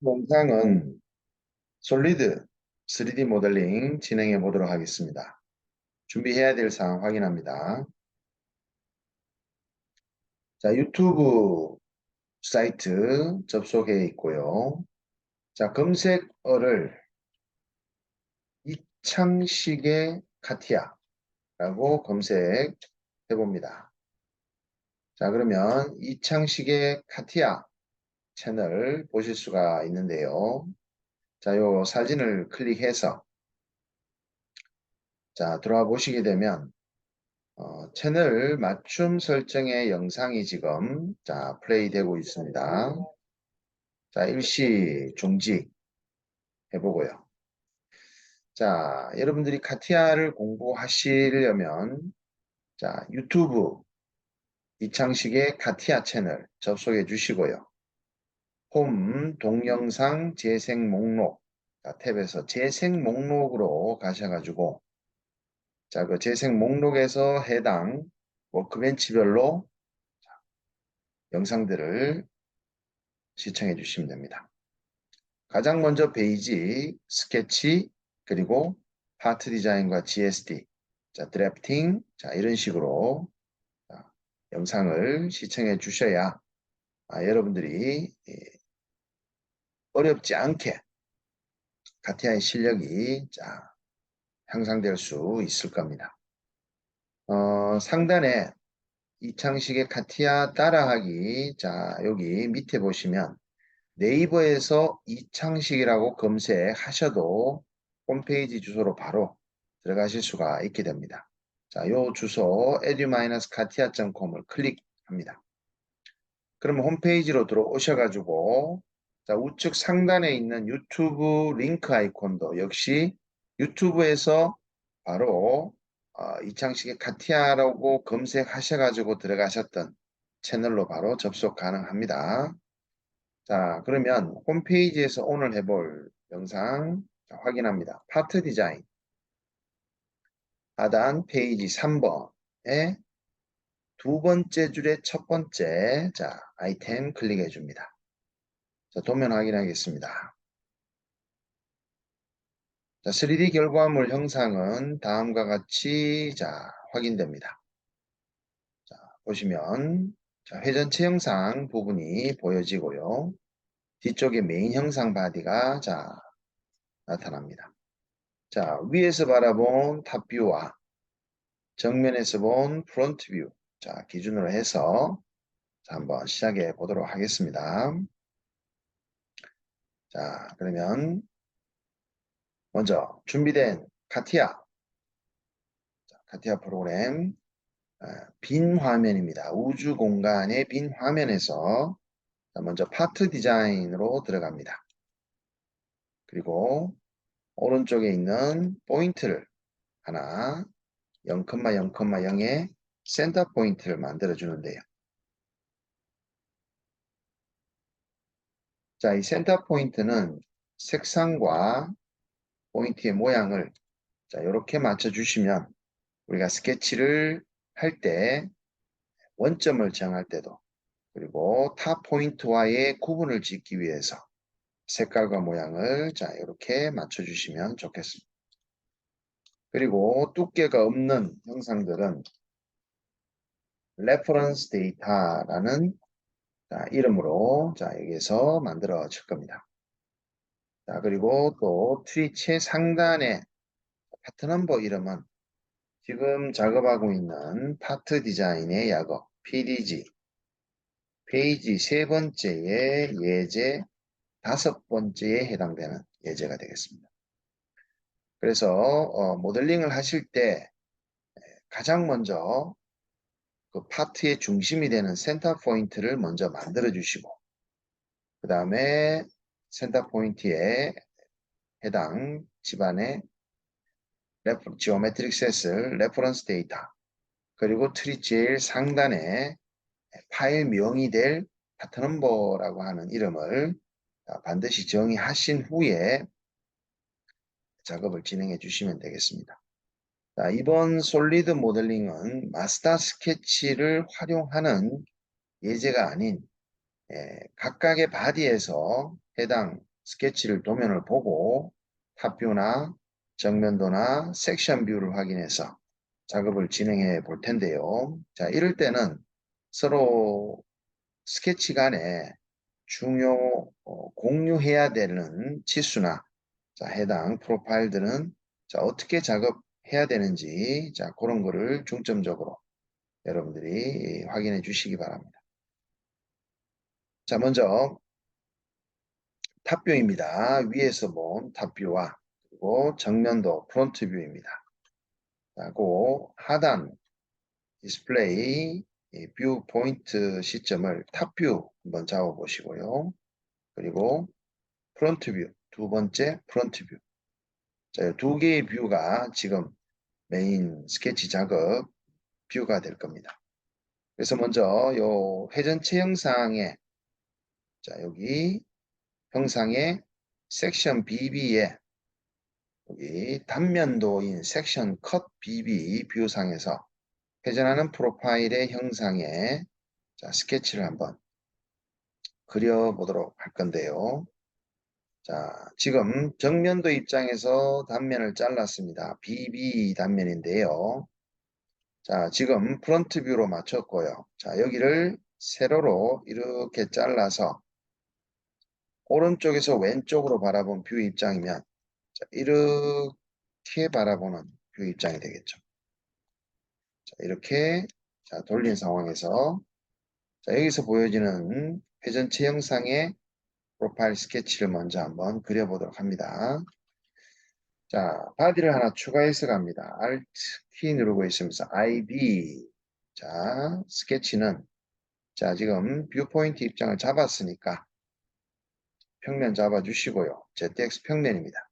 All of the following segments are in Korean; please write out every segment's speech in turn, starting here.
영상은 솔리드 3D 모델링 진행해 보도록 하겠습니다. 준비해야 될 사항 확인합니다. 자, 유튜브 사이트 접속해 있고요. 자, 검색어를 이창식의 카티아라고 검색해 봅니다. 자, 그러면 이창식의 카티아 채널 보실 수가 있는데요. 자, 요 사진을 클릭해서 자, 들어와 보시게 되면 채널 맞춤 설정의 영상이 지금 플레이 되고 있습니다. 자, 일시 중지 해보고요. 자, 여러분들이 카티아를 공부하시려면 유튜브 이창식의 카티아 채널 접속해 주시고요. 홈 동영상 재생 목록 탭에서 재생 목록으로 가셔가지고 그 재생 목록에서 해당 워크벤치별로 영상들을 시청해 주시면 됩니다. 가장 먼저 베이직, 스케치, 그리고 파트 디자인과 GSD, 드래프팅, 이런 식으로 영상을 시청해 주셔야 여러분들이 어렵지 않게 카티아의 실력이 향상될 수 있을 겁니다. 상단에 이창식의 카티아 따라하기, 여기 밑에 보시면 네이버에서 이창식이라고 검색하셔도 홈페이지 주소로 바로 들어가실 수가 있게 됩니다. 자, 요 주소 edu-katia.com을 클릭합니다. 그러면 홈페이지로 들어오셔가지고 우측 상단에 있는 유튜브 링크 아이콘도 역시 유튜브에서 바로 이창식의 카티아라고 검색하셔가지고 들어가셨던 채널로 바로 접속 가능합니다. 자, 그러면 홈페이지에서 오늘 해볼 영상 확인합니다. 파트 디자인 하단 페이지 3번에 두 번째 줄의 첫 번째 아이템 클릭해 줍니다. 자, 도면 확인하겠습니다. 자, 3D 결과물 형상은 다음과 같이 확인됩니다. 자, 보시면 회전체 형상 부분이 보여지고요. 뒤쪽에 메인 형상 바디가 나타납니다. 자, 위에서 바라본 탑뷰와 정면에서 본 프론트 뷰 기준으로 해서 한번 시작해 보도록 하겠습니다. 자, 그러면 먼저 준비된 카티아 프로그램 빈 화면입니다. 우주 공간의 빈 화면에서 먼저 파트 디자인으로 들어갑니다. 그리고 오른쪽에 있는 포인트를 하나 0,0,0의 센터 포인트를 만들어 주는데요. 자, 이 센터 포인트는 색상과 포인트의 모양을 이렇게 맞춰 주시면 우리가 스케치를 할 때 원점을 정할 때도 그리고 탑 포인트와의 구분을 짓기 위해서 색깔과 모양을 이렇게 맞춰 주시면 좋겠습니다. 그리고 두께가 없는 형상들은 레퍼런스 데이터라는 이름으로 여기에서 만들어질 겁니다. 자, 그리고 또 트리 최상단의 파트 넘버 이름은 지금 작업하고 있는 파트 디자인의 약어 PDG 페이지 세 번째의 예제 다섯 번째에 해당되는 예제가 되겠습니다. 그래서 모델링을 하실 때 가장 먼저 그 파트의 중심이 되는 센터 포인트를 먼저 만들어 주시고 그 다음에 센터 포인트에 해당 집안의 지오메트릭 셋을 레퍼런스 데이터 그리고 트리 제일 상단에 파일 명이 될 파트 넘버라고 하는 이름을 반드시 정의하신 후에 작업을 진행해 주시면 되겠습니다. 자, 이번 솔리드 모델링은 마스터 스케치를 활용하는 예제가 아닌 각각의 바디에서 해당 스케치를 도면을 보고 탑뷰나 정면도나 섹션 뷰를 확인해서 작업을 진행해 볼 텐데요. 자, 이럴 때는 서로 스케치 간에 공유해야 되는 치수나 자, 해당 프로파일들은 자, 어떻게 작업해야 되는지 자, 그런 거를 중점적으로 여러분들이 확인해 주시기 바랍니다. 자, 먼저 탑뷰입니다. 위에서 본 탑뷰와 그리고 정면도 프론트 뷰입니다. 그 하단 디스플레이 뷰 포인트 시점을 탑뷰 한번 잡아 보시고요. 그리고 프론트 뷰, 두 번째 프론트 뷰. 자, 두 개의 뷰가 지금 메인 스케치 작업 뷰가 될 겁니다. 그래서 먼저 요 회전체 형상에 자, 여기 형상의 섹션 BB에 여기 단면도인 섹션 컷 BB 뷰상에서 회전하는 프로파일의 형상에 자, 스케치를 한번 그려보도록 할 건데요. 자, 지금 정면도 입장에서 단면을 잘랐습니다. BB 단면인데요. 자, 지금 프론트 뷰로 맞췄고요. 자, 여기를 세로로 이렇게 잘라서 오른쪽에서 왼쪽으로 바라본 뷰 입장이면 자, 이렇게 바라보는 뷰 입장이 되겠죠. 자, 이렇게 자, 돌린 상황에서 자, 여기서 보여지는 회전체 형상의 프로파일 스케치를 먼저 한번 그려보도록 합니다. 자, 바디를 하나 추가해서 갑니다. Alt 키 누르고 있으면서 ID. 자, 스케치는 자, 지금 뷰 포인트 입장을 잡았으니까 평면 잡아주시고요. ZX 평면입니다.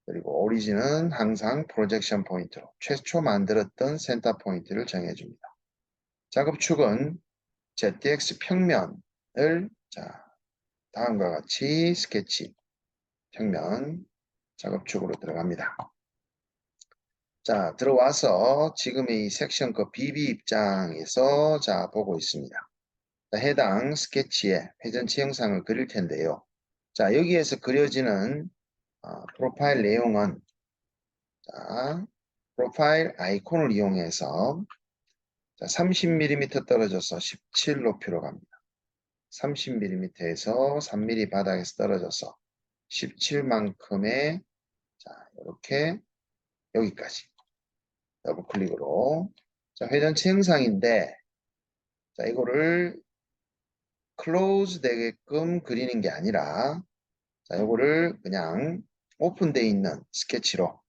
그리고 오리진은 항상 프로젝션 포인트로 최초 만들었던 센터 포인트를 정해줍니다. 작업축은 ZX 평면을 자, 다음과 같이 스케치 평면 작업축으로 들어갑니다. 자, 들어와서 지금 이 섹션 그 BB 입장에서 자, 보고 있습니다. 자, 해당 스케치의 회전체 형상을 그릴 텐데요. 자, 여기에서 그려지는 프로파일 내용은 자, 프로파일 아이콘을 이용해서 자, 30mm 떨어져서 17 높이로 갑니다. 30mm에서 3mm 바닥에서 떨어져서 17만큼의 자, 이렇게 여기까지 더블 클릭으로 자, 회전체 형상인데 자, 이거를 클로즈 되게끔 그리는 게 아니라 자, 이거를 그냥 오픈되어 있는 스케치로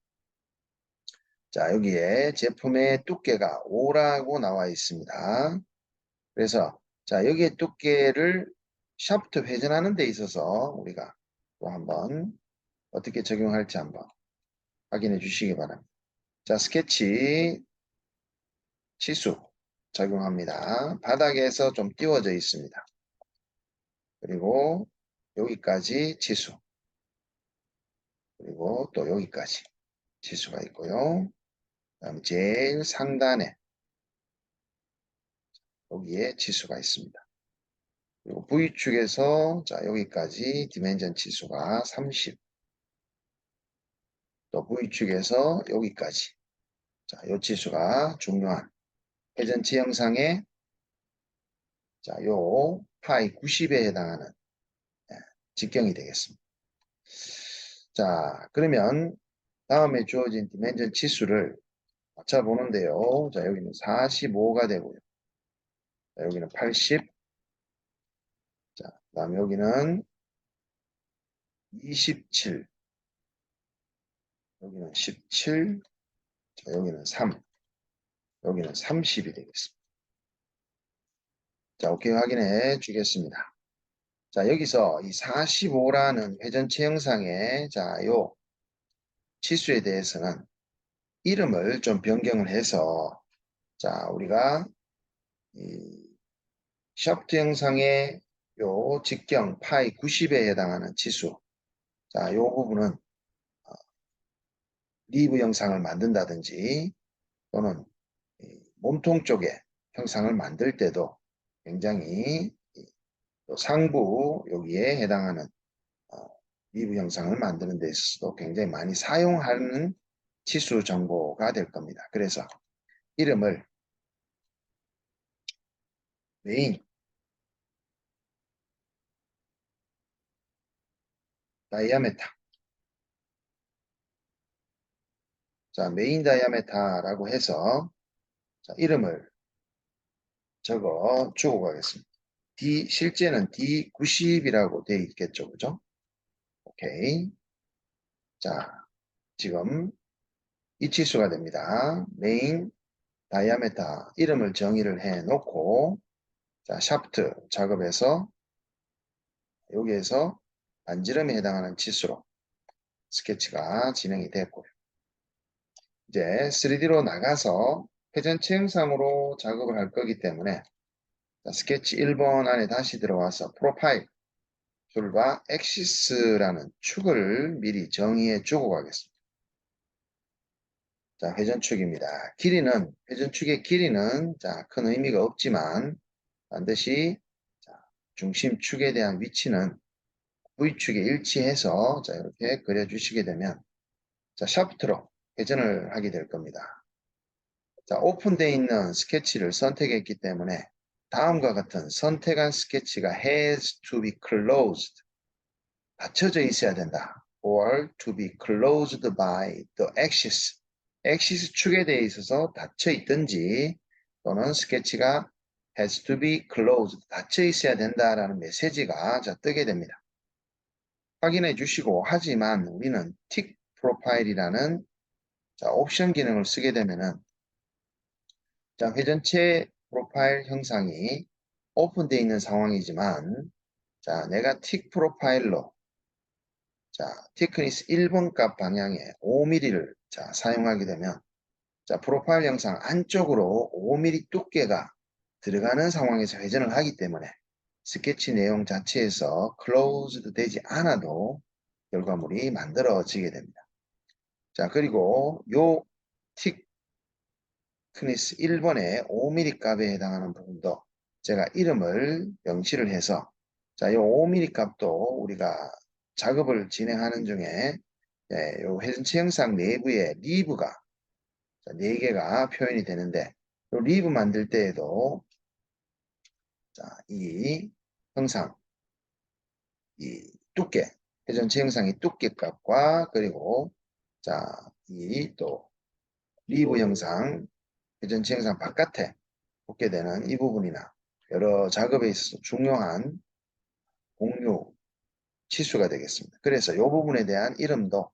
자, 여기에 제품의 두께가 5라고 나와 있습니다. 그래서 자, 여기에 두께를 샤프트 회전하는 데 있어서 우리가 또 한번 어떻게 적용할지 한번 확인해 주시기 바랍니다. 자, 스케치 치수 적용합니다. 바닥에서 좀 띄워져 있습니다. 그리고 여기까지 치수. 그리고 또 여기까지 치수가 있고요. 그다음 제일 상단에 여기에 치수가 있습니다. 그리고 V축에서 자 여기까지 디멘전 치수가 30. 또 V축에서 여기까지 자, 요 치수가 중요한 회전체 형상의 자, 요 파이 90에 해당하는 직경이 되겠습니다. 자, 그러면 다음에 주어진 디멘전 치수를 맞춰보는데요. 자, 여기는 45가 되고요. 자, 여기는 80. 자, 그다음에 여기는 27. 여기는 17. 자, 여기는 3. 여기는 30이 되겠습니다. 자, 오케이 확인해 주겠습니다. 자, 여기서 이 45라는 회전체 형상의 자, 요 치수에 대해서는 이름을 좀 변경을 해서 자, 우리가 이 샤프트 형상의 요 직경 파이 90에 해당하는 치수 자, 요 부분은 리브 형상을 만든다든지 또는 몸통 쪽에 형상을 만들 때도 굉장히 상부 여기에 해당하는 리브 형상을 만드는 데 있어서도 굉장히 많이 사용하는 치수 정보가 될 겁니다. 그래서 이름을 메인 다이아메타, 자 메인 다이아메타라고 해서 자, 이름을 적어 주고 가겠습니다. 실제는 D90이라고 되어 있겠죠, 그죠? 오케이. 자, 지금 이 치수가 됩니다. 메인 다이아메타 이름을 정의를 해 놓고 자, 샤프트 작업에서 여기에서 반지름에 해당하는 치수로 스케치가 진행이 됐고요. 이제 3D로 나가서 회전체 형상으로 작업을 할 거기 때문에 자, 스케치 1번 안에 다시 들어와서 프로파일 툴바 엑시스라는 축을 미리 정의해 주고 가겠습니다. 자, 회전축입니다. 회전축의 길이는 자, 큰 의미가 없지만 반드시 자, 중심축에 대한 위치는 V축에 일치해서 자, 이렇게 그려주시게 되면 자, 샤프트로 회전을 하게 될 겁니다. 자, 오픈되어 있는 스케치를 선택했기 때문에 다음과 같은 선택한 스케치가 has to be closed 닫혀져 있어야 된다. or to be closed by the axis. axis 축에 대해 있어서 닫혀 있든지 또는 스케치가 has to be closed 닫혀 있어야 된다라는 메시지가 자, 뜨게 됩니다. 확인해 주시고 하지만 우리는 tick profile이라는 자, 옵션 기능을 쓰게 되면은 자, 회전체 프로파일 형상이 오픈되어 있는 상황이지만 자, 내가 틱 프로파일로 자, 티크니스 1번 값 방향에 5mm를 자, 사용하게 되면 자, 프로파일 영상 안쪽으로 5mm 두께가 들어가는 상황에서 회전을 하기 때문에 스케치 내용 자체에서 클로즈드 되지 않아도 결과물이 만들어지게 됩니다. 자, 그리고 요 티크니스 1번의 5mm 값에 해당하는 부분도 제가 이름을 명시를 해서 자, 요 5mm 값도 우리가 작업을 진행하는 중에 예, 요 회전체 형상 내부에 리브가 4개가 표현이 되는데 요 리브 만들 때에도 자, 이 형상 이 두께 회전체 형상의 두께 값과 그리고 자, 이 또 리브 형상 회전체 형상 바깥에 붙게 되는 이 부분이나 여러 작업에 있어서 중요한 공유 치수가 되겠습니다. 그래서 이 부분에 대한 이름도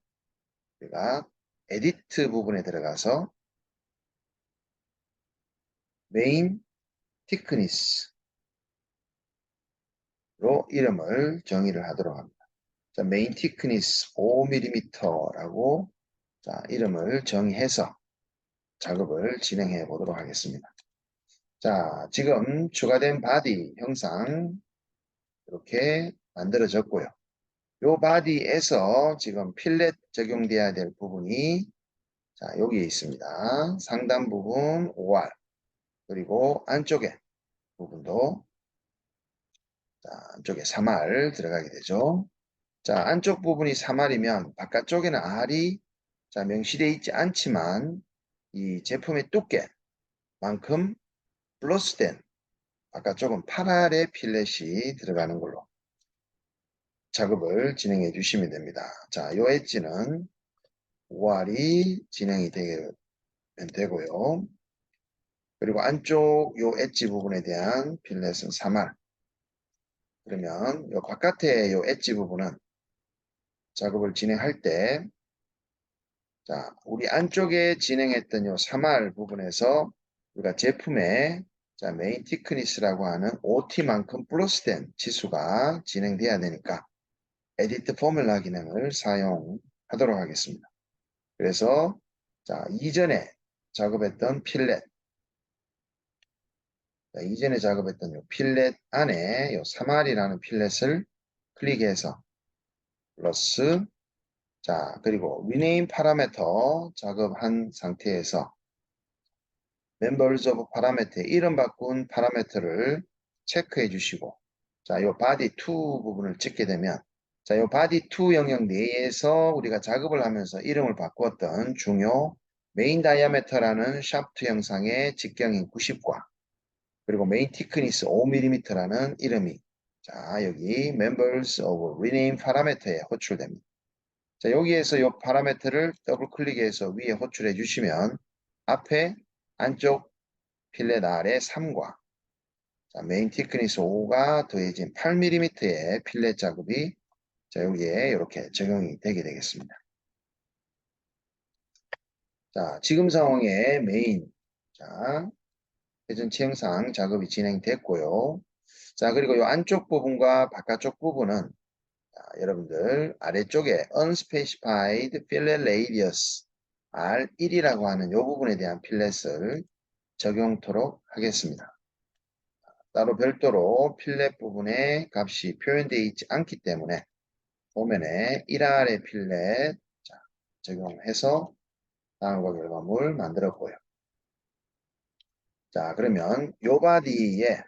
우리가 에디트 부분에 들어가서 메인 티크니스로 이름을 정의를 하도록 합니다. 자, 메인 티크니스 5mm라고 자, 이름을 정의해서 작업을 진행해 보도록 하겠습니다. 자, 지금 추가된 바디 형상 이렇게 만들어졌고요. 요 바디에서 지금 필렛 적용돼야 될 부분이 자, 여기에 있습니다. 상단 부분 5R 그리고 안쪽에 부분도 자, 안쪽에 3R 들어가게 되죠. 자, 안쪽 부분이 3R이면 바깥쪽에는 R이 자, 명시되어 있지 않지만 이 제품의 두께만큼 플러스된 바깥쪽은 8R의 필렛이 들어가는 걸로 작업을 진행해 주시면 됩니다. 자, 요 엣지는 5R이 진행이 되고요. 그리고 안쪽 요 엣지 부분에 대한 필렛은 3R. 그러면 요 바깥에 요 엣지 부분은 작업을 진행할 때 자, 우리 안쪽에 진행했던 요 3R 부분에서 우리가 제품의 자, 메인 티크니스라고 하는 OT만큼 플러스된 지수가 진행돼야 되니까 에디트 포뮬라 기능을 사용하도록 하겠습니다. 그래서 자, 이전에 작업했던 필렛 자, 이전에 작업했던 요 필렛 안에 요 3R이라는 필렛을 클릭해서 플러스 자, 그리고 리네임 파라미터 작업한 상태에서 멤버즈 오브 파라미터의 이름 바꾼 파라미터를 체크해 주시고 자, 요 바디 2 부분을 찍게 되면 자, 요 body2 영역 내에서 우리가 작업을 하면서 이름을 바꾸었던 중요 메인 다이아메터라는 샤프트 형상의 직경인 90과 그리고 메인 티크니스 5mm라는 이름이 자, 여기 members of rename parameter에 호출됩니다. 자, 여기에서 이 파라미터를 더블 클릭해서 위에 호출해 주시면 앞에 안쪽 필렛 아래 3과 자, 메인 티크니스 5가 더해진 8mm의 필렛 작업이 자, 여기에 이렇게 적용이 되게 되겠습니다. 자, 지금 상황의 메인 자, 회전체 형상 작업이 진행됐고요. 자, 그리고 이 안쪽 부분과 바깥쪽 부분은 자, 여러분들 아래쪽에 unspecified fillet radius R1이라고 하는 이 부분에 대한 필렛을 적용토록 하겠습니다. 따로 별도로 필렛 부분의 값이 표현되어 있지 않기 때문에 도면에 1R의 필렛 자, 적용해서 다음과 결과물 만들었고요. 자, 그러면 요 바디에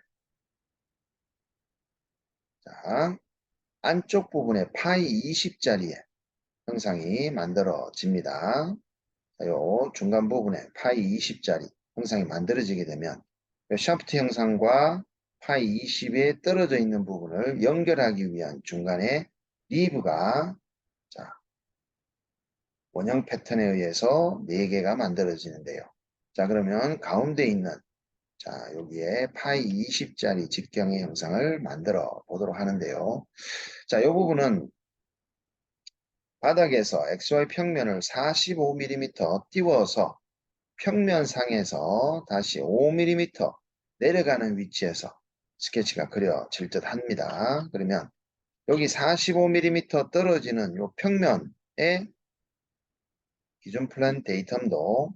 자, 안쪽 부분에 파이 20짜리의 형상이 만들어집니다. 요 중간 부분에 파이 20짜리 형상이 만들어지게 되면 요 샤프트 형상과 파이 20에 떨어져 있는 부분을 연결하기 위한 중간에 리브가 자, 원형 패턴에 의해서 4개가 만들어지는데요. 자, 그러면 가운데 있는 자, 여기에 파이 20짜리 직경의 형상을 만들어 보도록 하는데요. 자, 이 부분은 바닥에서 XY 평면을 45mm 띄워서 평면상에서 다시 5mm 내려가는 위치에서 스케치가 그려질 듯 합니다. 그러면 여기 45mm 떨어지는 이 평면의 기준 플랜 데이텀도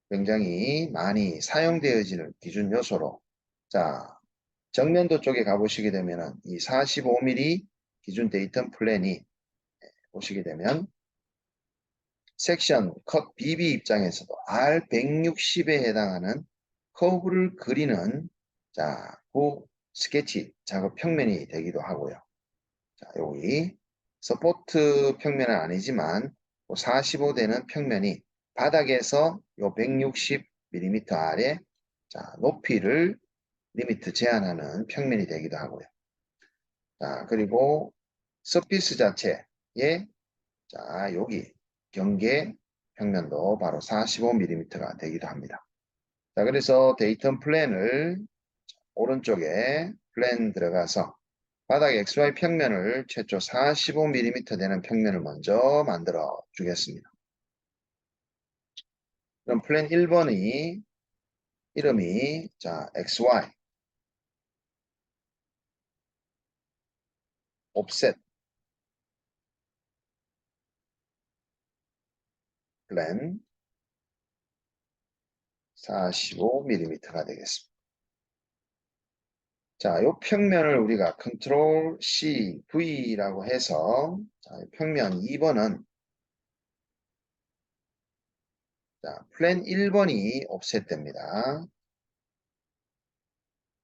굉장히 많이 사용되어지는 기준 요소로 자 정면도 쪽에 가보시게 되면 이 45mm 기준 데이텀 플랜이 보시게 되면 섹션 컷 BB 입장에서도 R160에 해당하는 커브를 그리는 자, 그 스케치 작업 평면이 되기도 하고요. 자, 여기 서포트 평면은 아니지만 45되는 평면이 바닥에서 요 160mm 아래 자, 높이를 리미트 제한하는 평면이 되기도 하고요. 자, 그리고 서피스 자체에 자, 여기 경계 평면도 바로 45mm가 되기도 합니다. 자, 그래서 데이터 플랜을 오른쪽에 플랜 들어가서 바닥 XY 평면을 최초 45mm 되는 평면을 먼저 만들어 주겠습니다. 그럼 플랜 1번이 이름이 자, XY 옵셋 플랜 45mm가 되겠습니다. 자, 이 평면을 우리가 컨트롤 C, V라고 해서 자, 평면 2번은 자, 플랜 1번이 옵셋됩니다.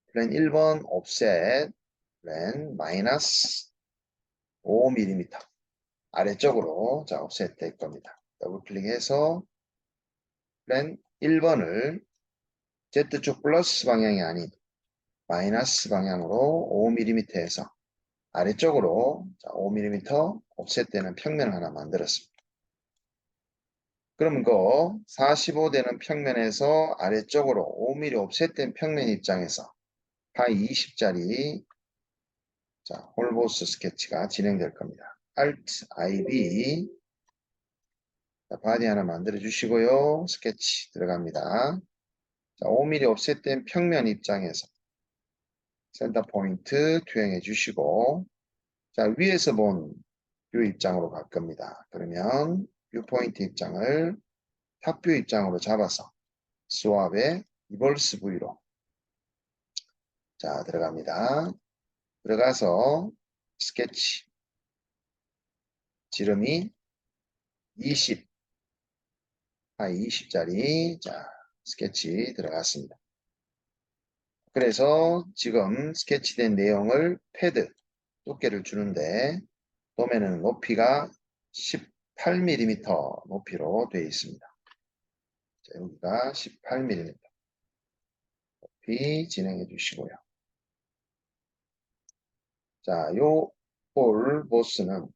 플랜 1번 옵셋 플랜 마이너스 5mm 아래쪽으로 자, 옵셋 될 겁니다. 더블 클릭해서 플랜 1번을 Z축 플러스 방향이 아닌 마이너스 방향으로 5mm에서 아래쪽으로 5mm 옵셋되는 평면을 하나 만들었습니다. 그럼 그 45되는 평면에서 아래쪽으로 5mm 옵셋된 평면 입장에서 파이 20짜리 자, 홀보스 스케치가 진행될 겁니다. Alt IB 자, 바디 하나 만들어 주시고요. 스케치 들어갑니다. 자, 5mm 옵셋된 평면 입장에서 센터 포인트 투영해 주시고 자, 위에서 본 뷰 입장으로 갈 겁니다. 그러면 뷰 포인트 입장을 탑뷰 입장으로 잡아서 스왑의 리버스 V로 자, 들어갑니다. 들어가서 스케치 지름이 20 20짜리 자, 스케치 들어갔습니다. 그래서 지금 스케치된 내용을 패드 두께를 주는데 도면에는 높이가 18mm 높이로 되어 있습니다. 자, 여기가 18mm 높이 진행해 주시고요. 자, 요 홀 보스는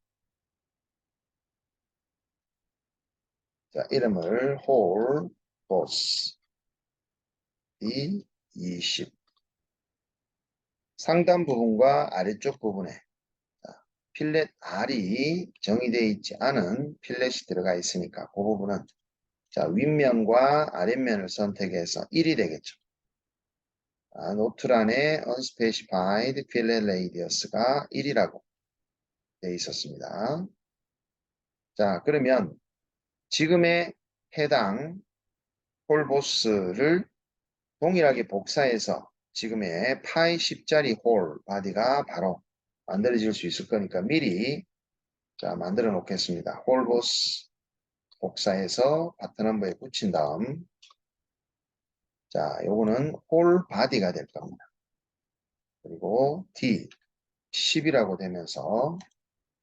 자, 이름을 홀 보스 D20 상단 부분과 아래쪽 부분에 자, 필렛 R이 정의되어 있지 않은 필렛이 들어가 있으니까 그 부분은 자, 윗면과 아랫면을 선택해서 1이 되겠죠. 노트란에 unspecified fillet radius가 1이라고 되어 있었습니다. 자, 그러면 지금의 해당 홀보스를 동일하게 복사해서 지금의 파이 10짜리 홀 바디가 바로 만들어질 수 있을 거니까 미리 자 만들어 놓겠습니다. 홀보스 복사해서 파트 넘버에 붙인 다음 자 요거는 홀 바디가 될 겁니다. 그리고 D 10이라고 되면서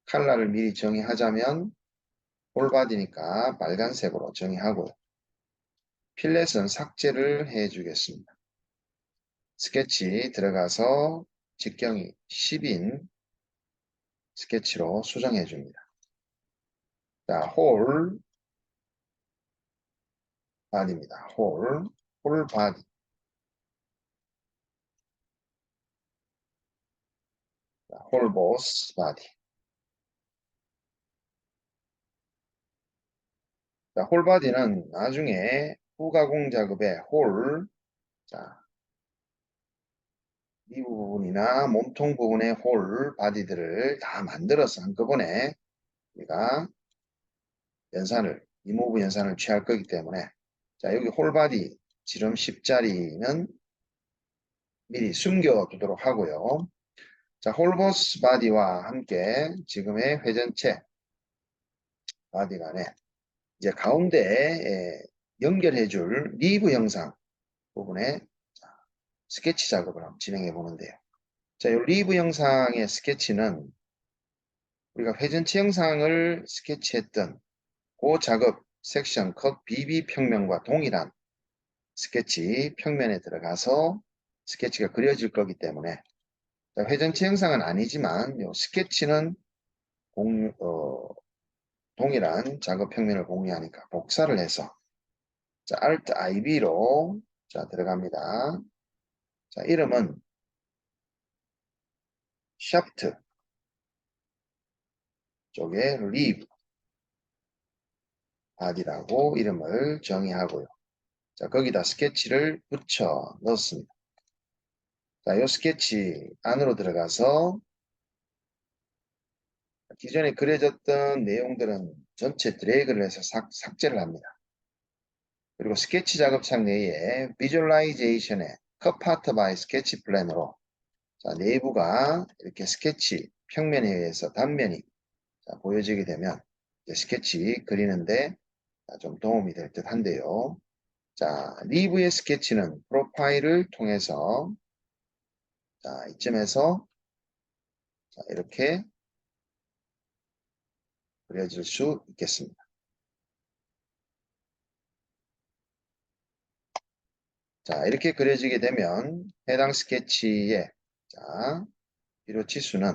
컬러를 미리 정의하자면 홀 바디니까 빨간색으로 정의하고요. 필렛은 삭제를 해 주겠습니다. 스케치 들어가서 직경이 10인 스케치로 수정해 줍니다. 자, 홀 바디입니다. 홀 바디. 홀 보스 바디. 자, 홀 바디는 나중에 후가공 작업에 자, 미부 부분이나 몸통 부분의 홀 바디들을 다 만들어서 한꺼번에 우리가 리무브 연산을 취할 거기 때문에 자, 여기 홀 바디 지름 10짜리는 미리 숨겨두도록 하고요. 자, 홀보스 바디와 함께 지금의 회전체 바디 간에 이제 가운데에 연결해줄 리브 형상 부분에 스케치 작업을 한번 진행해 보는데요. 자, 이 리브 형상의 스케치는 우리가 회전체 형상을 스케치했던 그 작업 섹션 컷 BB 평면과 동일한 스케치 평면에 들어가서 스케치가 그려질 거기 때문에 회전체 형상은 아니지만 이 스케치는 동일한 작업 평면을 공유하니까 복사를 해서 자, Alt IB로 자, 들어갑니다. 자, 이름은 샤프트 쪽에 리브 바디라고 이름을 정의하고요. 자, 거기다 스케치를 붙여 넣습니다. 자, 이 스케치 안으로 들어가서 기존에 그려졌던 내용들은 전체 드래그를 해서 삭제를 합니다. 그리고 스케치 작업창 내에 비주얼라이제이션에 컷 파트 바이 스케치 플랜으로 자, 내부가 이렇게 스케치 평면에 의해서 단면이 자, 보여지게 되면 스케치 그리는데 좀 도움이 될 듯 한데요. 자, 리브의 스케치는 프로파일을 통해서 자, 이쯤에서 자, 이렇게 그려질 수 있겠습니다. 자, 이렇게 그려지게 되면 해당 스케치의 자, 비료 치수는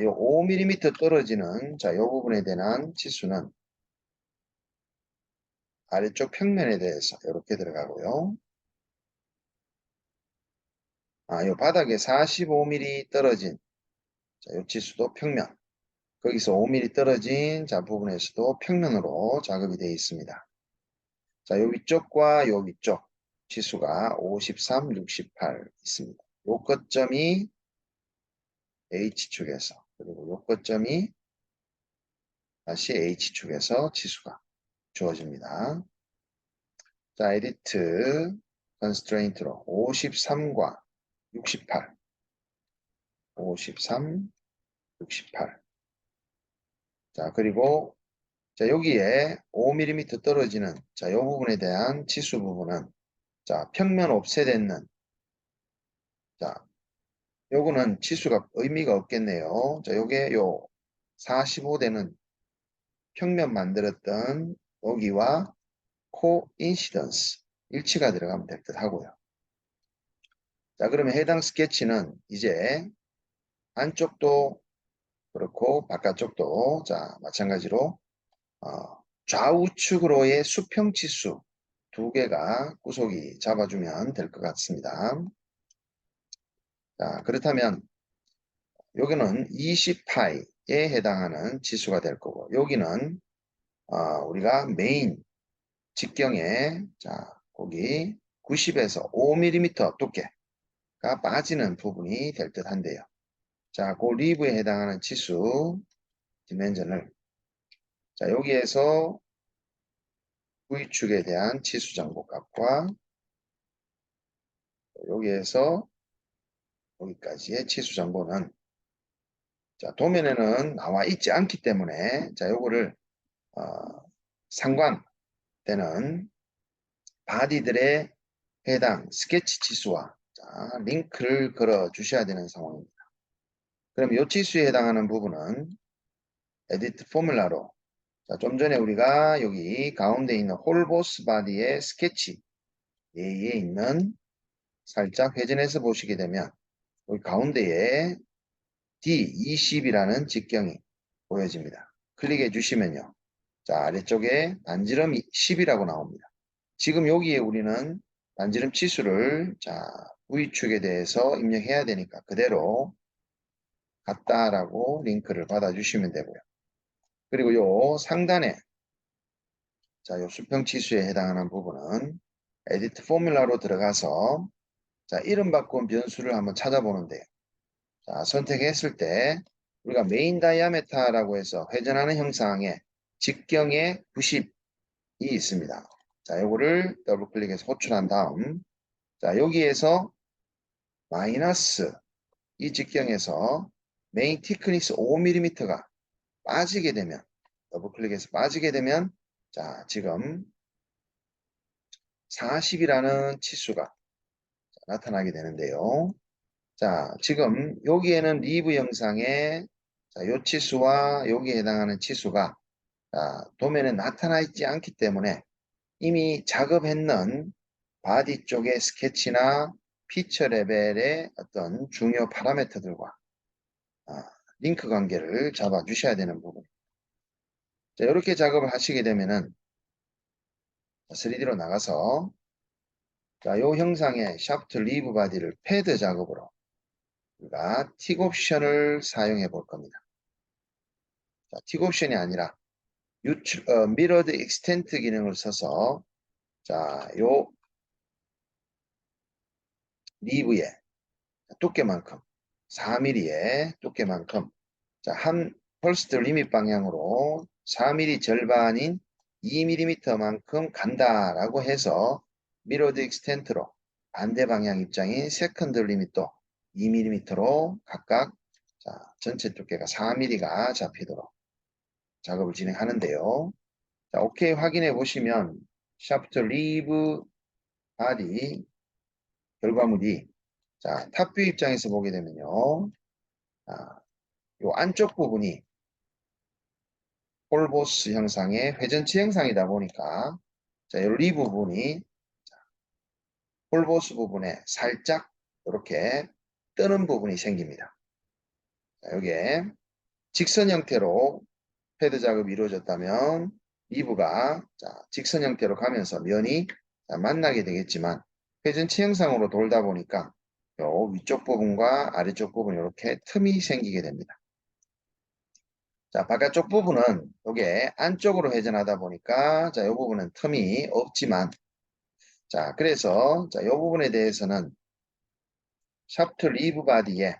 요 5mm 떨어지는 자, 요 부분에 대한 치수는 아래쪽 평면에 대해서 이렇게 들어가고요. 요 바닥에 45mm 떨어진 자, 요 치수도 평면. 거기서 5mm 떨어진 자, 부분에서도 평면으로 작업이 되어 있습니다. 자, 요 위쪽과 요 위쪽 치수가 53, 68 있습니다. 요 거점이 H축에서 그리고 요 거점이 다시 H축에서 치수가 주어집니다. 자, 에디트 컨스트레인트로 53과 68 53, 68 자, 그리고 자, 여기에 5mm 떨어지는 자, 이 부분에 대한 치수 부분은 자, 평면 옵셋했는 자, 요거는 치수가 의미가 없겠네요. 자, 요게 요 45대는 평면 만들었던 여기와 코인시던스 일치가 들어가면 될 듯 하고요. 자, 그러면 해당 스케치는 이제 안쪽도 그렇고 바깥쪽도 자 마찬가지로 좌우측으로의 수평치수 두 개가 구속이 잡아주면 될 것 같습니다. 자, 그렇다면 여기는 20파이에 해당하는 치수가 될 거고 여기는 우리가 메인 직경에 자 거기 90에서 5mm 두께가 빠지는 부분이 될 듯 한데요. 자, 그 리브에 해당하는 치수 디멘전을 자 여기에서 V축에 대한 치수 정보값과 여기에서 여기까지의 치수 정보는 자 도면에는 나와 있지 않기 때문에 자 요거를 어, 상관되는 바디들의 해당 스케치 치수와 자, 링크를 걸어 주셔야 되는 상황입니다. 그럼 이 치수에 해당하는 부분은 에디트 포뮬라로 자, 좀 전에 우리가 여기 가운데 있는 홀보스 바디의 스케치 A에 있는 살짝 회전해서 보시게 되면 여기 가운데에 D20이라는 직경이 보여집니다. 클릭해 주시면요. 자, 아래쪽에 반지름 10이라고 나옵니다. 지금 여기에 우리는 반지름 치수를 자, V축에 대해서 입력해야 되니까 그대로 같다라고 링크를 받아주시면 되고요. 그리고 요 상단에 자, 요 수평 치수에 해당하는 부분은 에디트 포뮬라로 들어가서 자, 이름 바꾼 변수를 한번 찾아보는데요. 자, 선택했을 때 우리가 메인 다이아메타라고 해서 회전하는 형상에 직경에 90이 있습니다. 자, 요거를 더블 클릭해서 호출한 다음 자, 여기에서 마이너스 이 직경에서 메인 티크니스 5mm가 빠지게 되면 더블 클릭해서 빠지게 되면 자, 지금 40이라는 치수가 나타나게 되는데요. 자, 지금 여기에는 리브 영상에 자, 요 치수와 여기에 해당하는 치수가 도면에 나타나 있지 않기 때문에 이미 작업했는 바디 쪽의 스케치나 피처 레벨의 어떤 중요 파라미터들과 링크 관계를 잡아 주셔야 되는 부분. 자, 이렇게 작업을 하시게 되면은 3D로 나가서 자, 요 형상의 샤프트 리브 바디를 패드 작업으로 우리가 틱 옵션을 사용해 볼 겁니다. 자, 틱 옵션이 아니라 미러드 익스텐트 기능을 써서 자, 요 리브의 두께만큼 4mm의 두께만큼 자, 한 펄스트 리밋 방향으로 4mm 절반인 2mm만큼 간다라고 해서 미러드 익스텐트로 반대 방향 입장인 세컨드 리밋도 2mm로 각각 자, 전체 두께가 4mm가 잡히도록 작업을 진행하는데요. 자, 오케이 확인해 보시면 샤프트 리브 바디 결과물이 자, 탑뷰 입장에서 보게 되면요. 요 안쪽 부분이 홀보스 형상의 회전치 형상이다 보니까 자, 요 리 부분이 홀보스 부분에 살짝 이렇게 뜨는 부분이 생깁니다. 자, 요게 직선 형태로 패드 작업이 이루어졌다면 리브가 자, 직선 형태로 가면서 면이 자, 만나게 되겠지만 회전치 형상으로 돌다 보니까 요 위쪽 부분과 아래쪽 부분 이렇게 틈이 생기게 됩니다. 자, 바깥쪽 부분은 이게 안쪽으로 회전하다 보니까 자, 이 부분은 틈이 없지만 자, 그래서 자, 이 부분에 대해서는 샤프트 리브 바디에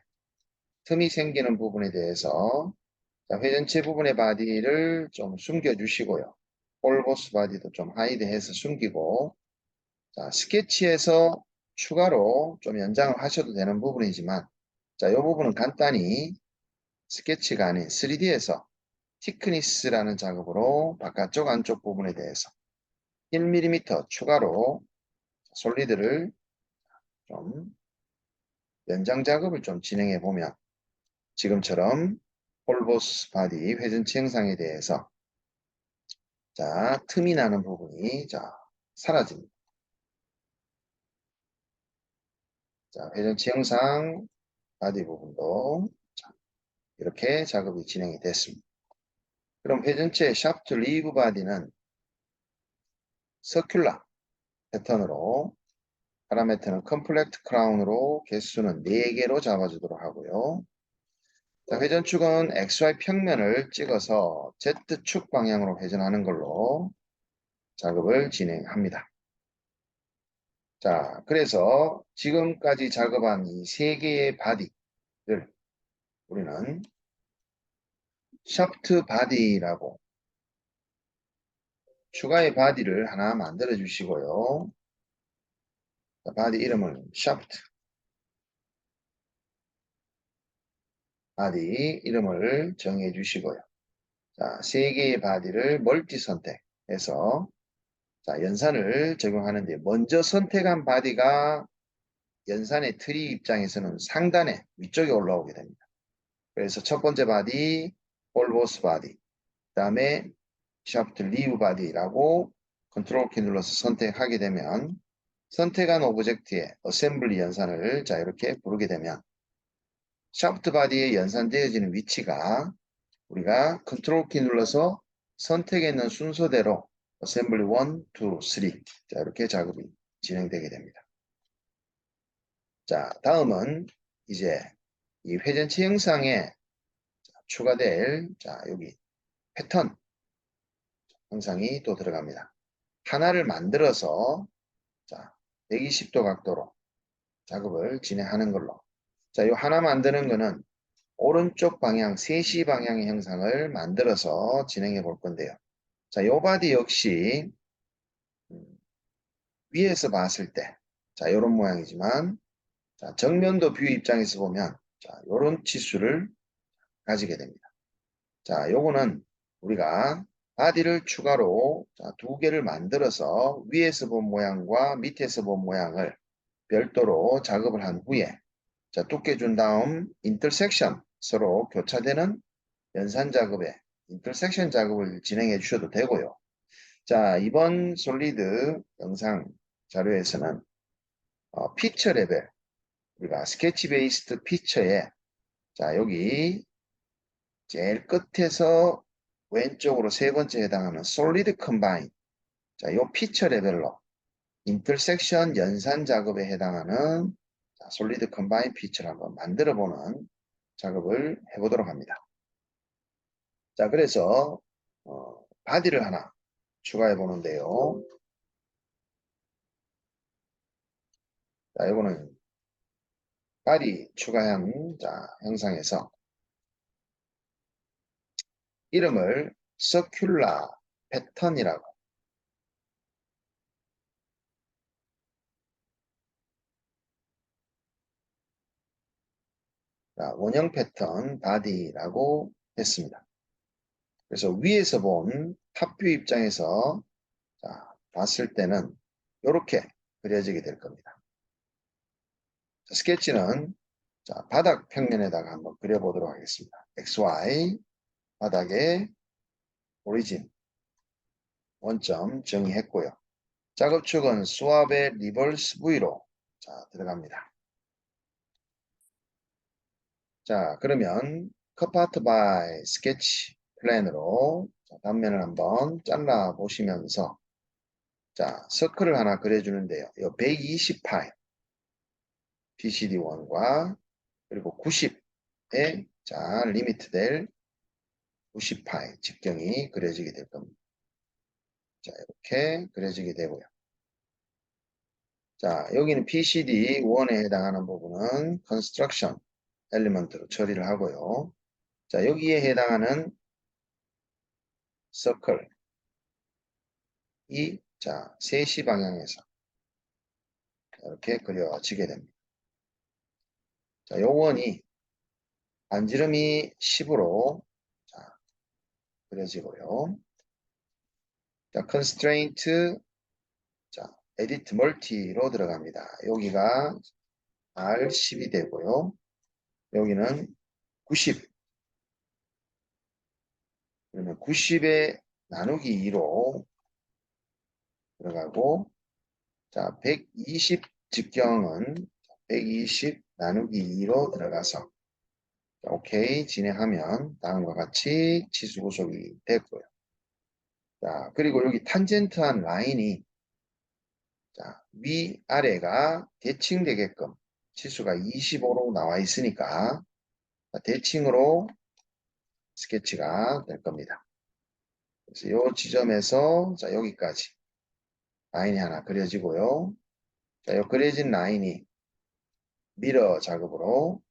틈이 생기는 부분에 대해서 자, 회전체 부분의 바디를 좀 숨겨 주시고요. 홀보스 바디도 좀 하이드해서 숨기고 자, 스케치에서 추가로 좀 연장을 하셔도 되는 부분이지만 자, 이 부분은 간단히 스케치가 아닌 3D에서 티크니스라는 작업으로 바깥쪽 안쪽 부분에 대해서 1mm 추가로 솔리드를 좀 연장 작업을 좀 진행해 보면 지금처럼 폴보스 바디 회전체 형상에 대해서 자, 틈이 나는 부분이 자, 사라집니다. 자, 회전체 형상 바디 부분도 자, 이렇게 작업이 진행이 됐습니다. 그럼 회전체 샤프트 리브 바디는 서큘라 패턴으로 파라메터는 컴플렉트 크라운으로 개수는 4개로 잡아주도록 하고요. 자, 회전축은 XY 평면을 찍어서 Z축 방향으로 회전하는 걸로 작업을 진행합니다. 자, 그래서 지금까지 작업한 이 3개의 바디를 우리는 샤프트 바디라고 추가의 바디를 하나 만들어 주시고요. 자, 바디 이름을 샤프트 바디 이름을 정해 주시고요. 자, 3개의 바디를 멀티 선택해서 자, 연산을 적용하는데 먼저 선택한 바디가 연산의 트리 입장에서는 상단에 위쪽에 올라오게 됩니다. 그래서 첫 번째 바디 폴보스 바디 그 다음에 샤프트 리브 바디라고 컨트롤 키 눌러서 선택하게 되면 선택한 오브젝트의 어셈블리 연산을 자 이렇게 부르게 되면 샤프트 바디에 연산되어지는 위치가 우리가 컨트롤 키 눌러서 선택해 있는 순서대로 어셈블리 1, 2, 3 자 이렇게 작업이 진행되게 됩니다. 자 다음은 이제 이 회전체 형상에 추가될 자 여기 패턴 형상이 또 들어갑니다. 하나를 만들어서 자 120도 각도로 작업을 진행하는 걸로 자 이 하나 만드는 거는 오른쪽 방향 3시 방향의 형상을 만들어서 진행해 볼 건데요. 자, 요 바디 역시 위에서 봤을 때 자, 요런 모양이지만 자, 정면도 뷰 입장에서 보면 자, 요런 치수를 가지게 됩니다. 자, 요거는 우리가 바디를 추가로 자, 2개를 만들어서 위에서 본 모양과 밑에서 본 모양을 별도로 작업을 한 후에 자, 두께 준 다음 인터섹션 서로 교차되는 연산 작업에 인터섹션 작업을 진행해 주셔도 되고요. 자, 이번 솔리드 영상 자료에서는 피처 레벨 우리가 스케치 베이스드 피처에 자, 여기 제일 끝에서 왼쪽으로 세 번째 해당하는 솔리드 컴바인 자, 요 피처 레벨로 인터섹션 연산 작업에 해당하는 자, 솔리드 컴바인 피처를 한번 만들어 보는 작업을 해보도록 합니다. 자, 그래서 바디를 하나 추가해 보는데요. 자, 이거는 바디 추가한 자, 형상에서 이름을 서큘라 패턴이라고 자, 원형 패턴 바디라고 했습니다. 그래서 위에서 본 탑뷰 입장에서 자, 봤을 때는 이렇게 그려지게 될 겁니다. 자, 스케치는 자, 바닥 평면에다가 한번 그려보도록 하겠습니다. XY 바닥에 오리진 원점 정의했고요. 작업축은 수압의 리버스 V로 자, 들어갑니다. 자, 그러면 컷파트 바이 스케치 플랜으로 자, 단면을 한번 잘라 보시면서 자, 서클을 하나 그려주는데요. 이 120파이 BCD1과 그리고 90에 자, 리미트 될 90파이 직경이 그려지게 될 겁니다. 자, 이렇게 그려지게 되고요. 자, 여기는 PCD1에 해당하는 부분은 Construction 엘리먼트로 처리를 하고요. 자, 여기에 해당하는 서클 이 자, 3시 방향에서 이렇게 그려지게 됩니다. 자, 요 원이 반지름이 10으로 자, 그려지고요. 자, constraint 자, edit multi로 들어갑니다. 여기가 R10이 되고요. 여기는 90. 그러면 90에 나누기 2로 들어가고, 자, 120 직경은 120 나누기 2로 들어가서, 자, 오케이. 진행하면 다음과 같이 치수 구속이 됐고요. 자, 그리고 여기 탄젠트한 라인이, 자, 위아래가 대칭되게끔 치수가 25로 나와 있으니까, 대칭으로 스케치가 될 겁니다. 그래서 이 지점에서, 자, 여기까지 라인이 하나 그려지고요. 자, 이 그려진 라인이 미러 작업으로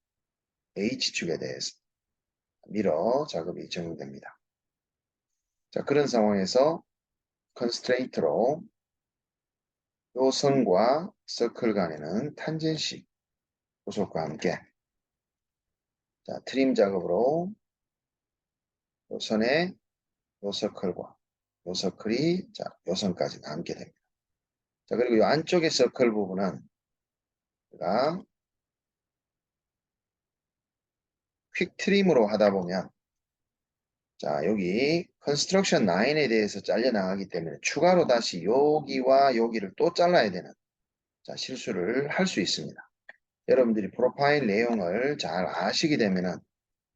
H축에 대해서 미러 작업이 적용됩니다. 자, 그런 상황에서 컨스트레인트로 이 선과 서클 간에는 탄젠시 구속과 함께, 자, 트림 작업으로 이 선에 이 서클과 이 서클이, 자, 이 선까지 남게 됩니다. 자, 그리고 이 안쪽의 서클 부분은 우리가 퀵 트림으로 하다 보면, 자, 여기 컨스트럭션 라인에 대해서 잘려나가기 때문에 추가로 다시 여기와 여기를 또 잘라야 되는, 자, 실수를 할 수 있습니다. 여러분들이 프로파일 내용을 잘 아시게 되면은,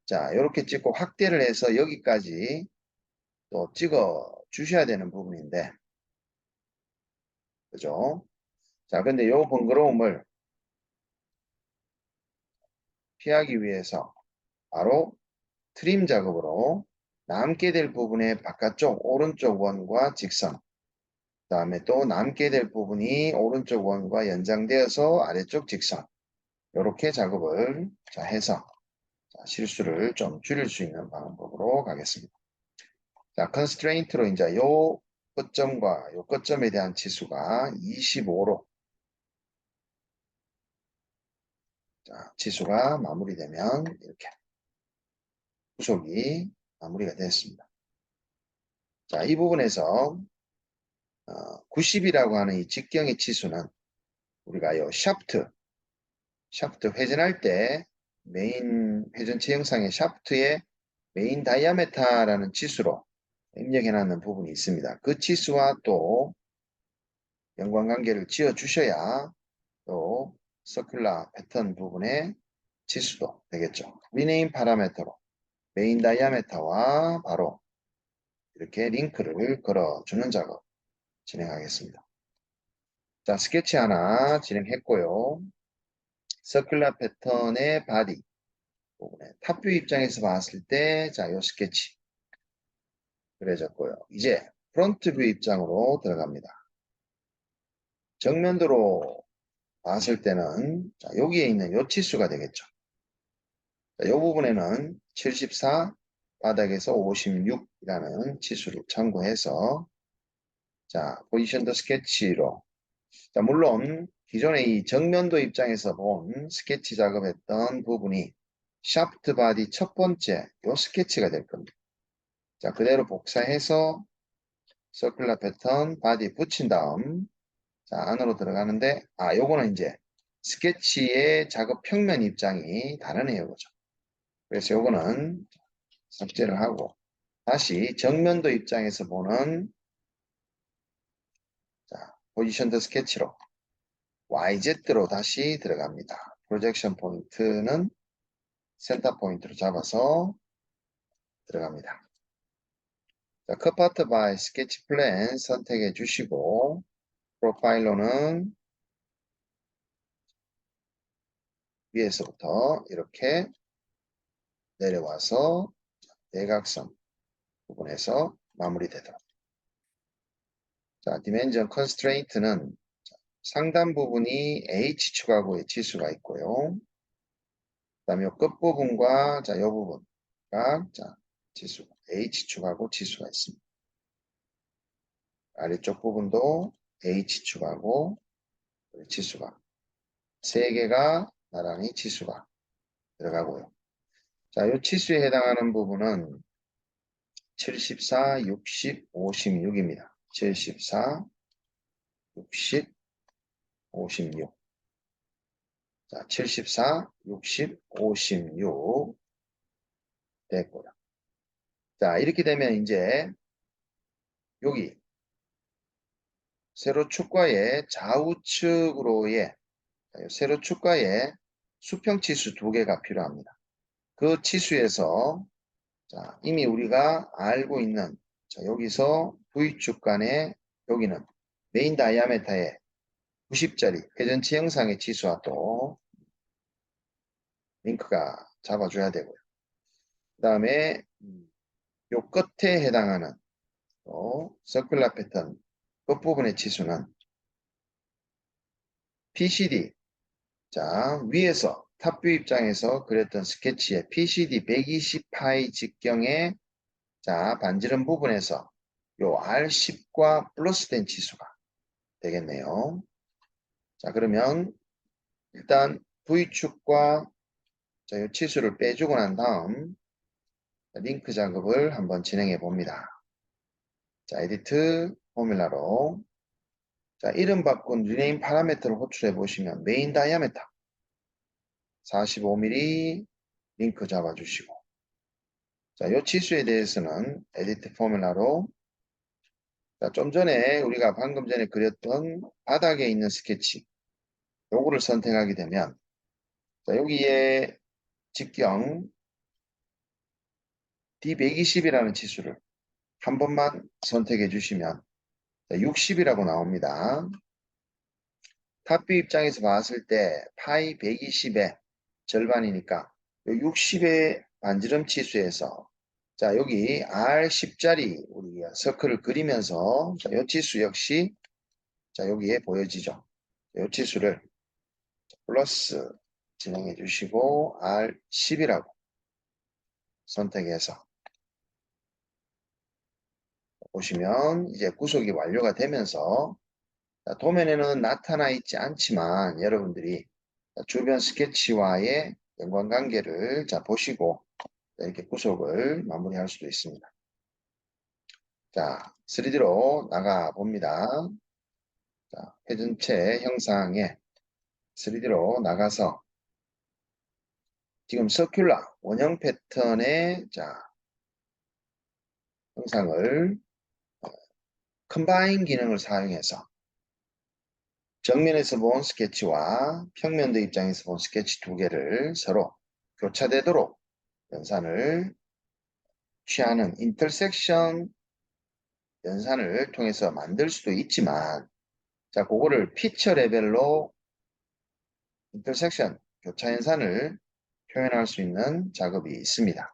자, 이렇게 찍고 확대를 해서 여기까지 또 찍어 주셔야 되는 부분인데, 그죠? 자, 근데 요 번거로움을 피하기 위해서 바로 트림 작업으로 남게 될 부분의 바깥쪽 오른쪽 원과 직선, 그 다음에 또 남게 될 부분이 오른쪽 원과 연장되어서 아래쪽 직선, 이렇게 작업을, 자, 해서, 자, 실수를 좀 줄일 수 있는 방법으로 가겠습니다. 자, 컨스트레인트로 이제 요 끝점과 요 끝점에 대한 치수가 25로, 자, 치수가 마무리되면 이렇게 구속이 마무리가 됐습니다. 자, 이 부분에서 90이라고 하는 이 직경의 치수는 우리가 요 샤프트 회전할 때 메인 회전체 형상의 샤프트의 메인 다이아메타라는 치수로 입력해 놨는 부분이 있습니다. 그 치수와 또 연관관계를 지어 주셔야 또 서큘라 패턴 부분의 치수도 되겠죠. 리네임 파라메터로 메인 다이아메타와 바로 이렇게 링크를 걸어주는 작업 진행하겠습니다. 자, 스케치 하나 진행했고요. 서큘라 패턴의 바디 부분에 탑뷰 입장에서 봤을 때, 자, 요 스케치 그려졌고요. 이제 프론트 뷰 입장으로 들어갑니다. 정면도로 봤을 때는, 자, 여기에 있는 요 치수가 되겠죠. 자, 요 부분에는 74, 바닥에서 56이라는 치수를 참고해서, 자, 포지션 더 스케치로, 자, 물론 기존의 이 정면도 입장에서 본 스케치 작업했던 부분이 샤프트 바디 첫 번째 요 스케치가 될 겁니다. 자, 그대로 복사해서 서큘라 패턴 바디 붙인 다음, 자, 안으로 들어가는데, 요거는 이제 스케치의 작업 평면 입장이 다르네요. 그죠? 그래서 요거는 삭제를 하고, 다시 정면도 입장에서 보는, 자, 포지션 더 스케치로 YZ로 다시 들어갑니다. 프로젝션 포인트는 센터 포인트로 잡아서 들어갑니다. 자, 컷파트 바이 스케치 플랜 선택해 주시고, 프로파일로는 위에서부터 이렇게 내려와서 대각선 부분에서 마무리되도록. 자, 디멘전 컨스트레인트는 상단 부분이 H축하고의 치수가 있고요. 그 다음에 끝부분과, 자, 이 부분가, 자, 치수, H축하고 치수가 있습니다. 아래쪽 부분도 H축하고 치수가, 세 개가 나란히 치수가 들어가고요. 자, 이 치수에 해당하는 부분은 74, 60, 56입니다. 74, 60, 56. 자, 74, 60, 56 됐고요. 자, 이렇게 되면 이제 여기 세로축과의 좌우측으로의 세로축과의 수평치수 두 개가 필요합니다. 그 치수에서 자, 이미 우리가 알고 있는 자, 여기서 V축 간의 여기는 메인 다이아메타의 90짜리 회전치 형상의 치수와 또 링크가 잡아줘야 되고요. 그 다음에 요 끝에 해당하는 또 서큘라 패턴 끝부분의 치수는 PCD 자 위에서 탑뷰 입장에서 그렸던 스케치의 PCD 120파이 직경의 자 반지름 부분에서 요 R10과 플러스된 치수가 되겠네요. 자 그러면 일단 V축과 자, 요 치수를 빼주고 난 다음 링크 작업을 한번 진행해 봅니다. 자, 에디트 포뮬라로 자, 이름 바꾼 리네임 파라미터를 호출해 보시면 메인 다이아메터 45mm 링크 잡아주시고 자, 요 치수에 대해서는 에디트 포뮬라로 자, 좀 전에 우리가 방금 전에 그렸던 바닥에 있는 스케치 요거를 선택하게 되면 자, 여기에 직경 D120이라는 치수를 한 번만 선택해 주시면 60이라고 나옵니다. 탑뷰 입장에서 봤을 때 파이 120의 절반이니까 60의 반지름 치수에서 자 여기 R10짜리 우리가 서클을 그리면서 자, 이 치수 역시 자 여기에 보여지죠. 이 치수를 플러스 진행해 주시고 R10이라고 선택해서 보시면 이제 구속이 완료가 되면서 자, 도면에는 나타나 있지 않지만 여러분들이 주변 스케치와의 연관관계를 자 보시고 이렇게 구속을 마무리할 수도 있습니다. 자, 3D로 나가 봅니다. 자, 회전체 형상에 3D로 나가서 지금 서큘라 원형 패턴의 자 형상을 컴바인 기능을 사용해서 정면에서 본 스케치와 평면도 입장에서 본 스케치 두 개를 서로 교차되도록 연산을 취하는 인터섹션 연산을 통해서 만들 수도 있지만 자 그거를 피처 레벨로 인터섹션 교차 연산을 표현할 수 있는 작업이 있습니다.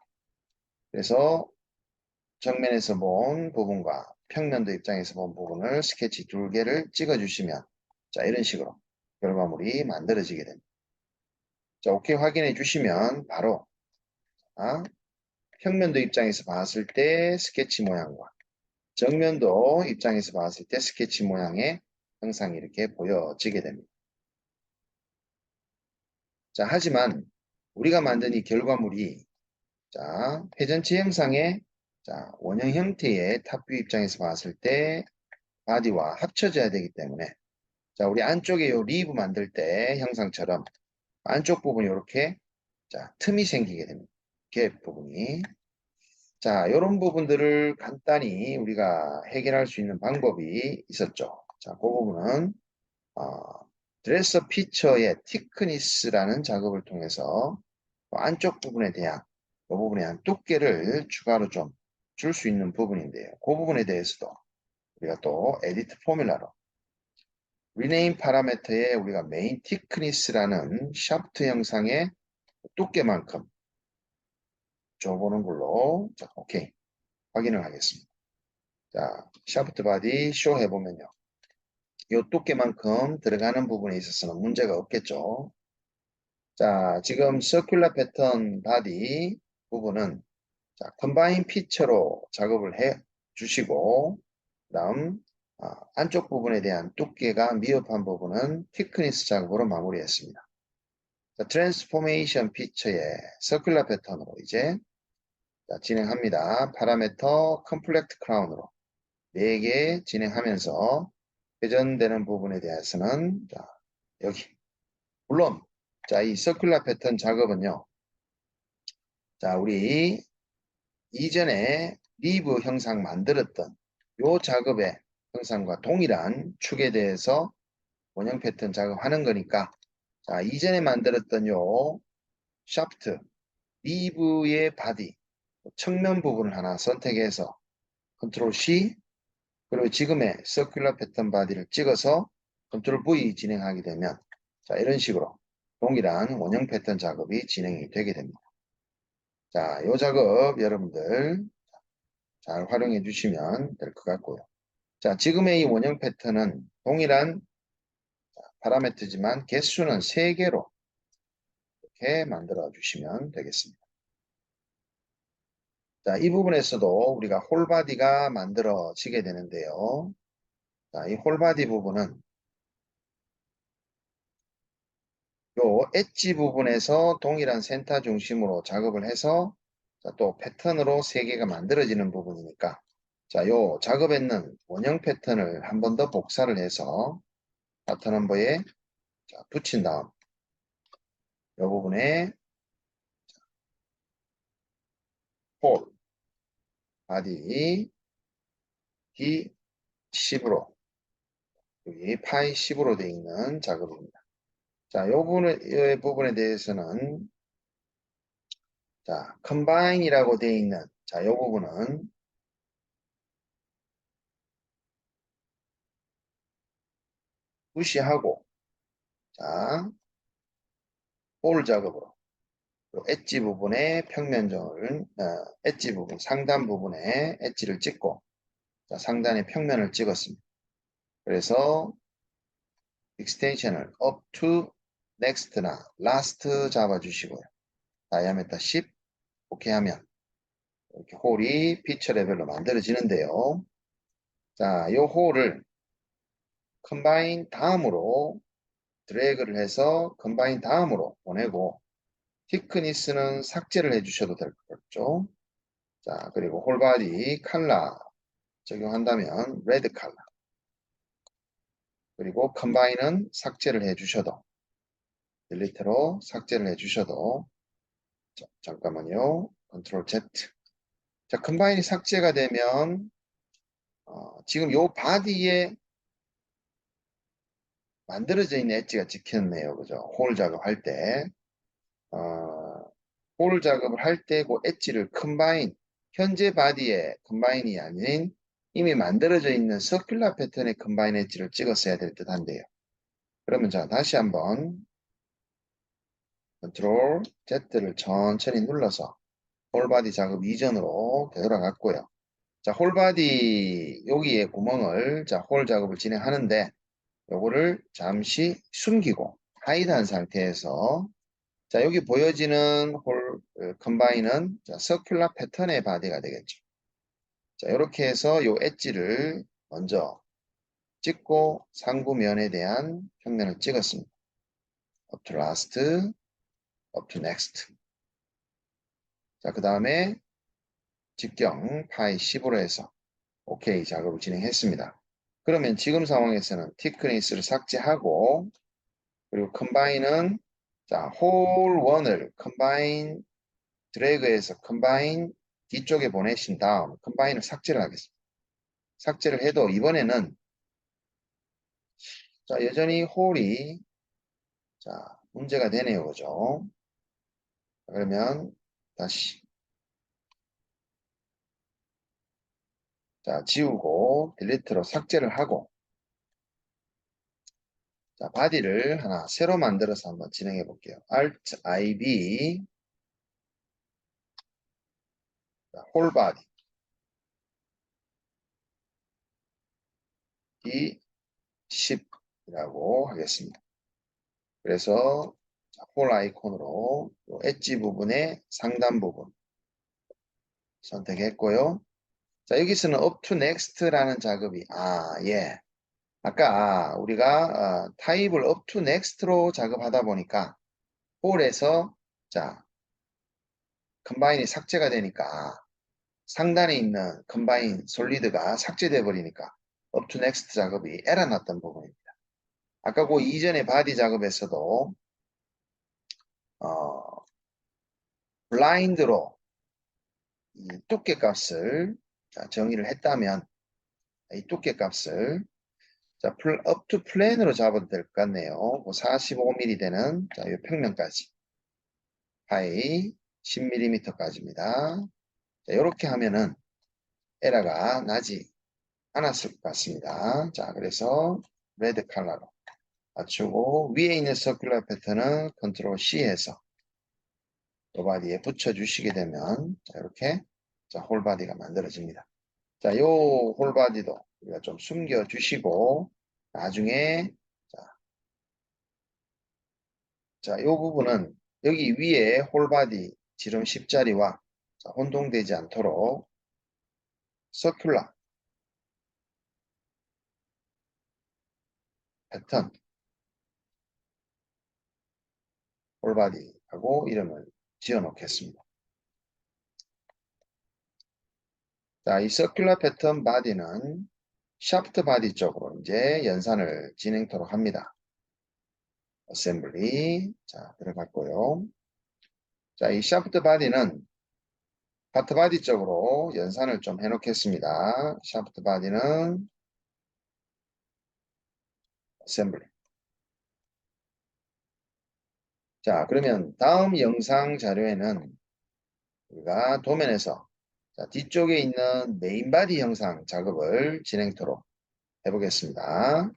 그래서 정면에서 본 부분과 평면도 입장에서 본 부분을 스케치 두 개를 찍어 주시면 자 이런 식으로 결과물이 만들어지게 됩니다. 자 오케이 확인해 주시면 바로 평면도 입장에서 봤을 때 스케치 모양과 정면도 입장에서 봤을 때 스케치 모양의 형상이 이렇게 보여지게 됩니다. 자, 하지만 우리가 만든 이 결과물이 자, 회전체 형상의 자, 원형 형태의 탑뷰 입장에서 봤을 때 바디와 합쳐져야 되기 때문에 자, 우리 안쪽에 요 리브 만들 때 형상처럼 안쪽 부분이 이렇게 자, 틈이 생기게 됩니다. 갭 부분이 자, 이런 부분들을 간단히 우리가 해결할 수 있는 방법이 있었죠. 자, 그 부분은 드레서 피처의 티크니스라는 작업을 통해서 안쪽 부분에 대한 그 부분에 대한 두께를 추가로 좀 줄 수 있는 부분인데요. 그 부분에 대해서도 우리가 또 에디트 포뮬라로 리네임 파라미터에 우리가 메인 티크니스라는 샤프트 형상의 두께만큼 줘보는 걸로 자, 오케이 확인을 하겠습니다. 자, 샤프트 바디 쇼 해보면요. 이 두께만큼 들어가는 부분에 있어서는 문제가 없겠죠. 자, 지금 서큘라 패턴 바디 부분은 자, 컴바인 피처로 작업을 해 주시고 그다음 안쪽 부분에 대한 두께가 미흡한 부분은 티크니스 작업으로 마무리했습니다. 자, 트랜스포메이션 피처의 서큘라 패턴으로 이제 자, 진행합니다. 파라미터 컴플렉트 크라운으로 4개 진행하면서 회전되는 부분에 대해서는 자, 여기 물론 자, 이 서큘러 패턴 작업은요. 자, 우리 이전에 리브 형상 만들었던 요 작업의 형상과 동일한 축에 대해서 원형 패턴 작업하는 거니까, 자, 이전에 만들었던 요 샤프트, 리브의 바디, 측면 부분을 하나 선택해서 컨트롤 C, 그리고 지금의 서큘러 패턴 바디를 찍어서 컨트롤 V 진행하게 되면, 자, 이런 식으로 동일한 원형 패턴 작업이 진행이 되게 됩니다. 자, 이 작업 여러분들 잘 활용해 주시면 될 것 같고요. 자, 지금의 이 원형 패턴은 동일한 파라미터지만 개수는 3개로 이렇게 만들어 주시면 되겠습니다. 자, 이 부분에서도 우리가 홀바디가 만들어지게 되는데요. 자, 이 홀바디 부분은 요 엣지 부분에서 동일한 센터 중심으로 작업을 해서, 자, 또 패턴으로 3개가 만들어지는 부분이니까, 자, 요 작업에는 원형 패턴을 한 번 더 복사를 해서 파트 넘버에 붙인 다음 요 부분에 홀 바디 D10으로, 여기 파이 10으로 되어 있는 작업입니다. 자, 이 부분에 대해서는, 자, 컴바인이라고 되어 있는, 자, 이 부분은 무시하고, 자, 홀 작업으로, 요 엣지 부분에 평면정을, 엣지 부분, 상단 부분에 엣지를 찍고, 자, 상단에 평면을 찍었습니다. 그래서 익스텐션을 up to next나 last 잡아주시고요. 다이아메터 10, 오케이 하면 이렇게 홀이 피처 레벨로 만들어지는데요. 자, 이 홀을 컴바인 다음으로 드래그를 해서 컴바인 다음으로 보내고, 티크니스는 삭제를 해주셔도 될 것 같죠. 자, 그리고 홀바디 컬러 적용한다면 레드 컬러, 그리고 컴바인은 삭제를 해주셔도, 딜리트로 삭제를 해주셔도, 자, 잠깐만요. 컨트롤 Z. 자, 컴바인이 삭제가 되면 지금 요 바디에 만들어져 있는 엣지가 찍혔네요. 그죠? 홀 작업할 때. 어, 홀 작업을 할 때 그 엣지를 컴바인, 현재 바디의 컴바인이 아닌 이미 만들어져 있는 서큘러 패턴의 컴바인 엣지를 찍었어야 될 듯 한데요. 그러면 자, 다시 한번 컨트롤 Z를 천천히 눌러서 홀바디 작업 이전으로 되돌아갔고요. 자, 홀바디 여기에 구멍을, 자, 홀 작업을 진행하는데 요거를 잠시 숨기고 하이드한 상태에서, 자, 여기 보여지는 홀 컴바인은 자, 서큘러 패턴의 바디가 되겠죠. 자, 이렇게 해서 요 엣지를 먼저 찍고 상부면에 대한 평면을 찍었습니다. up to last, up to next. 자, 그 다음에 직경 파이 10으로 해서 OK 작업을 진행했습니다. 그러면 지금 상황에서는 티크니스를 삭제하고, 그리고 컴바인은, 자, 홀 1을 컴바인 드래그해서 컴바인 뒤쪽에 보내신 다음 컴바인을 삭제를 하겠습니다. 삭제를 해도 이번에는, 자, 여전히 홀이, 자, 문제가 되네요. 그죠? 그러면 다시, 자, 지우고 딜리트로 삭제를 하고, 자, 바디를 하나 새로 만들어서 한번 진행해 볼게요. Alt IB, 홀 바디 D10이라고 하겠습니다. 그래서 홀 아이콘으로 엣지 부분의 상단 부분 선택했고요. 자, 여기서는 up to next라는 작업이, 예. 아까 우리가 타입을 up to next로 작업하다 보니까 홀에서, 자, 컴바인이 삭제가 되니까 상단에 있는 컴바인 솔리드가 삭제돼 버리니까 up to next 작업이 에러 났던 부분입니다. 아까 그 이전의 바디 작업에서도 블라인드로 이 두께 값을 자, 정의를 했다면 이 두께 값을 자, up to plane으로 잡아도 될 것 같네요. 45mm 되는 자, 이 평면까지 파이 10mm까지입니다. 자, 이렇게 하면은 에러가 나지 않았을 것 같습니다. 자, 그래서 레드 컬러로 맞추고 위에 있는 서큘러 패턴은 컨트롤 C 해서 도바디에 붙여주시게 되면 자, 이렇게 자, 홀바디가 만들어집니다. 자, 요 홀바디도 우리가 좀 숨겨주시고 나중에 자, 요 부분은 여기 위에 홀바디 지름 10자리와 자, 혼동되지 않도록 서큘러 패턴 홀바디하고 이름을 지어 놓겠습니다. 자, 이 서큘러 패턴 바디는 샤프트 바디 쪽으로 이제 연산을 진행토록 합니다. 어셈블리 자 들어갔고요. 자, 이 샤프트 바디는 파트 바디 쪽으로 연산을 좀 해놓겠습니다. 샤프트 바디는 어셈블리. 자, 그러면 다음 영상 자료에는 우리가 도면에서 자, 뒤쪽에 있는 메인 바디 형상 작업을 진행토록 해보겠습니다.